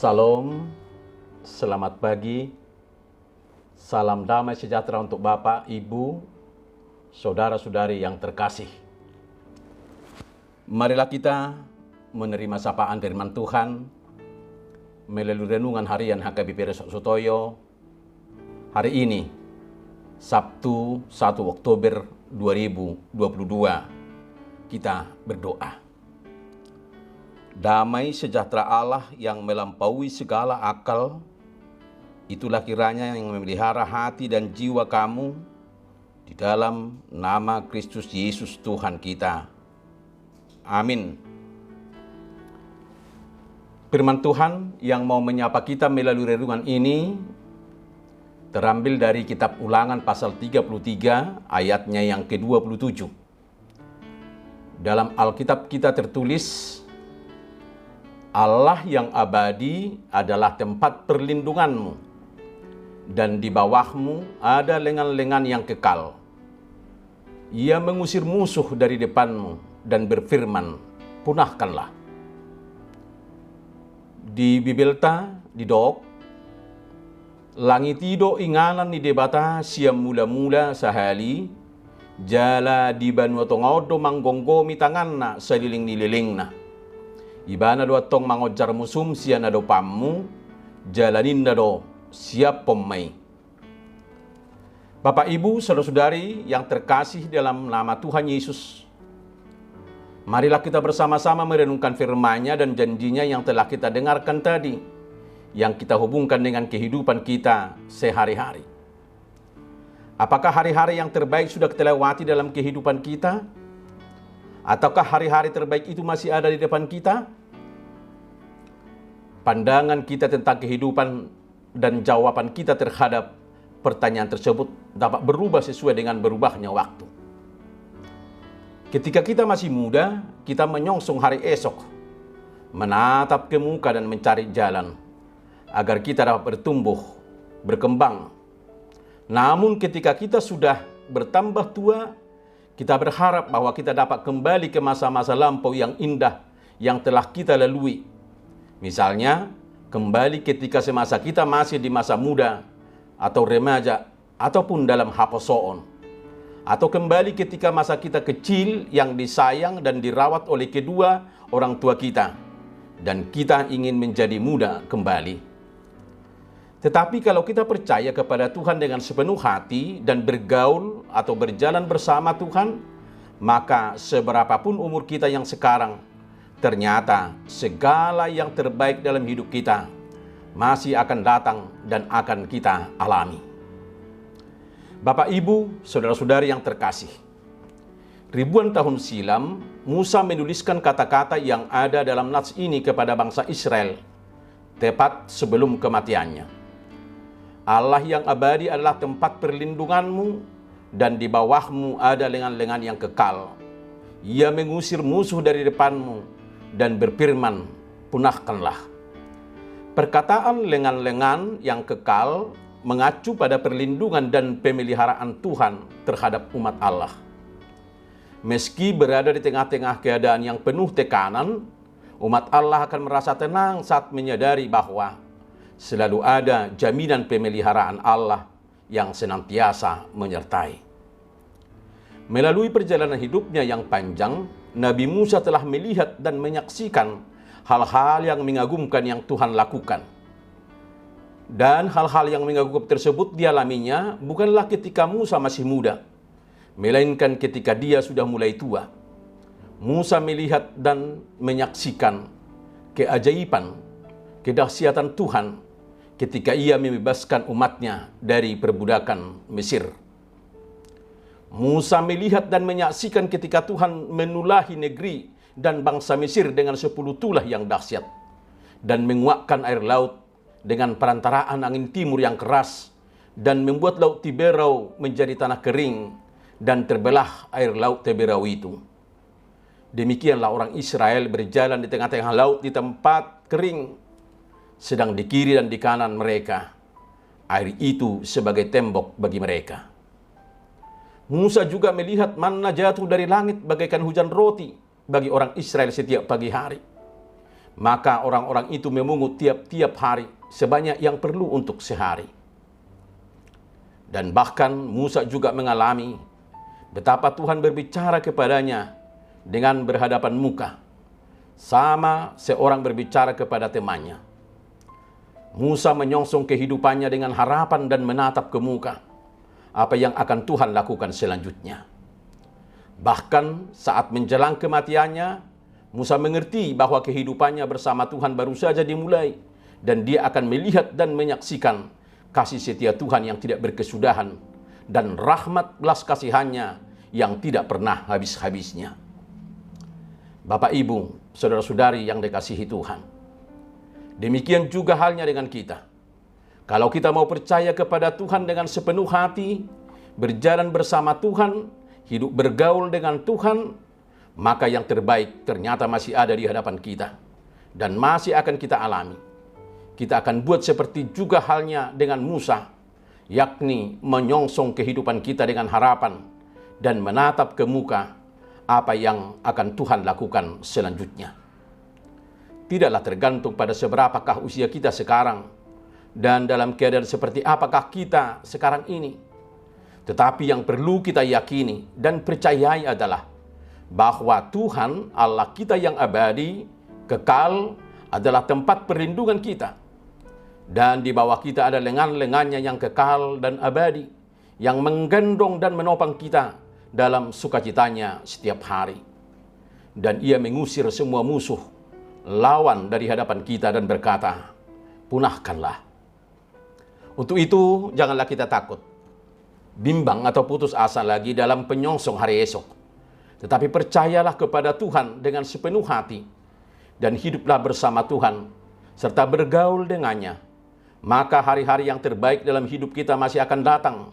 Salam, selamat pagi, salam damai sejahtera untuk Bapak, Ibu, saudara-saudari yang terkasih. Marilah kita menerima sapaan firman Tuhan melalui renungan harian HKBP Sutoyo hari ini, Sabtu 1 Oktober 2022. Kita berdoa. Damai sejahtera Allah yang melampaui segala akal, itulah kiranya yang memelihara hati dan jiwa kamu di dalam nama Kristus Yesus Tuhan kita. Amin. Firman Tuhan yang mau menyapa kita melalui renungan ini terambil dari kitab Ulangan pasal 33 ayatnya yang ke-27. Dalam Alkitab kita tertulis, Allah yang abadi adalah tempat perlindunganmu, dan di bawahmu ada lengan-lengan yang kekal. Ia mengusir musuh dari depanmu dan berfirman, punahkanlah. Di Bibelta, di Dok, langit tido inganan ni debata siam mula-mula sahali, jala di banua tongodo manggonggomi tanganna saliling-nililingna. Ibana do atong mangojar musum siya na do pammu, jalanin na do siap pemai. Bapak Ibu, saudara-saudari yang terkasih dalam nama Tuhan Yesus, marilah kita bersama-sama merenungkan firman-Nya dan janjinya yang telah kita dengarkan tadi, yang kita hubungkan dengan kehidupan kita sehari-hari. Apakah hari-hari yang terbaik sudah kita lewati dalam kehidupan kita? Ataukah hari-hari terbaik itu masih ada di depan kita? Pandangan kita tentang kehidupan dan jawaban kita terhadap pertanyaan tersebut dapat berubah sesuai dengan berubahnya waktu. Ketika kita masih muda, kita menyongsong hari esok, menatap ke muka dan mencari jalan agar kita dapat bertumbuh, berkembang. Namun ketika kita sudah bertambah tua, kita berharap bahwa kita dapat kembali ke masa-masa lampau yang indah yang telah kita lalui. Misalnya, kembali ketika semasa kita masih di masa muda atau remaja ataupun dalam haposoon. Atau kembali ketika masa kita kecil yang disayang dan dirawat oleh kedua orang tua kita. Dan kita ingin menjadi muda kembali. Tetapi kalau kita percaya kepada Tuhan dengan sepenuh hati dan bergaul atau berjalan bersama Tuhan, maka seberapapun umur kita yang sekarang, ternyata segala yang terbaik dalam hidup kita masih akan datang dan akan kita alami. Bapak, Ibu, saudara-saudari yang terkasih, ribuan tahun silam, Musa menuliskan kata-kata yang ada dalam nats ini kepada bangsa Israel, tepat sebelum kematiannya. Allah yang abadi adalah tempat perlindunganmu, dan di bawahmu ada lengan-lengan yang kekal. Ia mengusir musuh dari depanmu dan berfirman, punahkanlah. Perkataan lengan-lengan yang kekal mengacu pada perlindungan dan pemeliharaan Tuhan terhadap umat Allah. Meski berada di tengah-tengah keadaan yang penuh tekanan, umat Allah akan merasa tenang saat menyadari bahwa selalu ada jaminan pemeliharaan Allah yang senantiasa menyertai. Melalui perjalanan hidupnya yang panjang, Nabi Musa telah melihat dan menyaksikan hal-hal yang mengagumkan yang Tuhan lakukan. Dan hal-hal yang mengagumkan tersebut dialaminya bukanlah ketika Musa masih muda, melainkan ketika dia sudah mulai tua. Musa melihat dan menyaksikan keajaiban, kedahsyatan Tuhan ketika ia membebaskan umatnya dari perbudakan Mesir. Musa melihat dan menyaksikan ketika Tuhan menulahi negeri dan bangsa Mesir dengan 10 tulah yang dahsyat dan menguakkan air laut dengan perantaraan angin timur yang keras dan membuat laut Tiberau menjadi tanah kering dan terbelah air laut Tiberau itu. Demikianlah orang Israel berjalan di tengah-tengah laut di tempat kering, sedang di kiri dan di kanan mereka air itu sebagai tembok bagi mereka. Musa juga melihat manna jatuh dari langit bagaikan hujan roti bagi orang Israel setiap pagi hari. Maka orang-orang itu memungut tiap-tiap hari sebanyak yang perlu untuk sehari. Dan bahkan Musa juga mengalami betapa Tuhan berbicara kepadanya dengan berhadapan muka, sama seorang berbicara kepada temannya. Musa menyongsong kehidupannya dengan harapan dan menatap ke muka apa yang akan Tuhan lakukan selanjutnya. Bahkan saat menjelang kematiannya, Musa mengerti bahwa kehidupannya bersama Tuhan baru saja dimulai, dan dia akan melihat dan menyaksikan kasih setia Tuhan yang tidak berkesudahan dan rahmat belas kasihannya yang tidak pernah habis-habisnya. Bapak, Ibu, saudara-saudari yang dikasihi Tuhan, demikian juga halnya dengan kita. Kalau kita mau percaya kepada Tuhan dengan sepenuh hati, berjalan bersama Tuhan, hidup bergaul dengan Tuhan, maka yang terbaik ternyata masih ada di hadapan kita dan masih akan kita alami. Kita akan buat seperti juga halnya dengan Musa, yakni menyongsong kehidupan kita dengan harapan dan menatap ke muka apa yang akan Tuhan lakukan selanjutnya. Tidaklah tergantung pada seberapakah usia kita sekarang dan dalam keadaan seperti apakah kita sekarang ini. Tetapi yang perlu kita yakini dan percayai adalah bahwa Tuhan Allah kita yang abadi, kekal, adalah tempat perlindungan kita. Dan di bawah kita ada lengan-lengannya yang kekal dan abadi, yang menggendong dan menopang kita dalam sukacitanya setiap hari. Dan ia mengusir semua musuh, lawan dari hadapan kita dan berkata, punahkanlah. Untuk itu, janganlah kita takut, bimbang atau putus asa lagi dalam penyongsong hari esok. Tetapi percayalah kepada Tuhan dengan sepenuh hati, dan hiduplah bersama Tuhan, serta bergaul dengannya. Maka hari-hari yang terbaik dalam hidup kita masih akan datang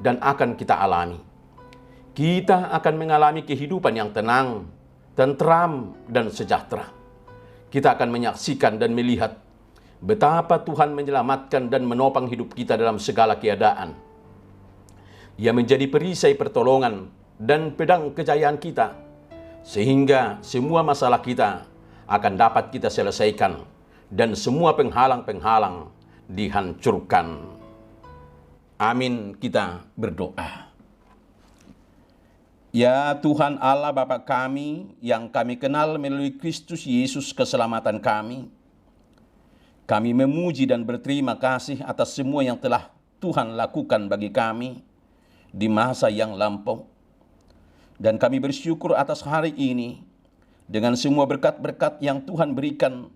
dan akan kita alami. Kita akan mengalami kehidupan yang tenang, tentram, dan sejahtera. Kita akan menyaksikan dan melihat betapa Tuhan menyelamatkan dan menopang hidup kita dalam segala keadaan. Ia menjadi perisai pertolongan dan pedang kejayaan kita, sehingga semua masalah kita akan dapat kita selesaikan dan semua penghalang-penghalang dihancurkan. Amin, kita berdoa. Ya Tuhan Allah Bapa kami yang kami kenal melalui Kristus Yesus keselamatan kami memuji dan berterima kasih atas semua yang telah Tuhan lakukan bagi kami di masa yang lampau. Dan kami bersyukur atas hari ini dengan semua berkat-berkat yang Tuhan berikan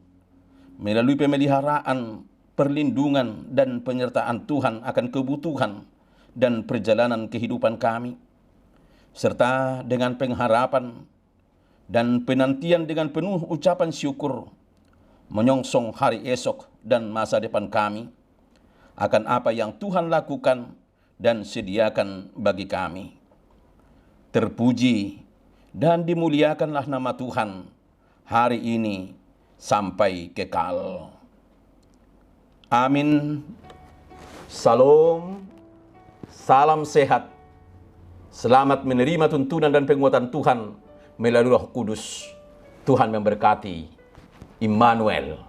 melalui pemeliharaan, perlindungan, dan penyertaan Tuhan akan kebutuhan dan perjalanan kehidupan kami, serta dengan pengharapan dan penantian dengan penuh ucapan syukur, menyongsong hari esok dan masa depan kami akan apa yang Tuhan lakukan dan sediakan bagi kami. Terpuji dan dimuliakanlah nama Tuhan hari ini sampai kekal. Amin. Salam, salam sehat. Selamat menerima tuntunan dan penguatan Tuhan melalui Roh Kudus. Tuhan memberkati. Immanuel.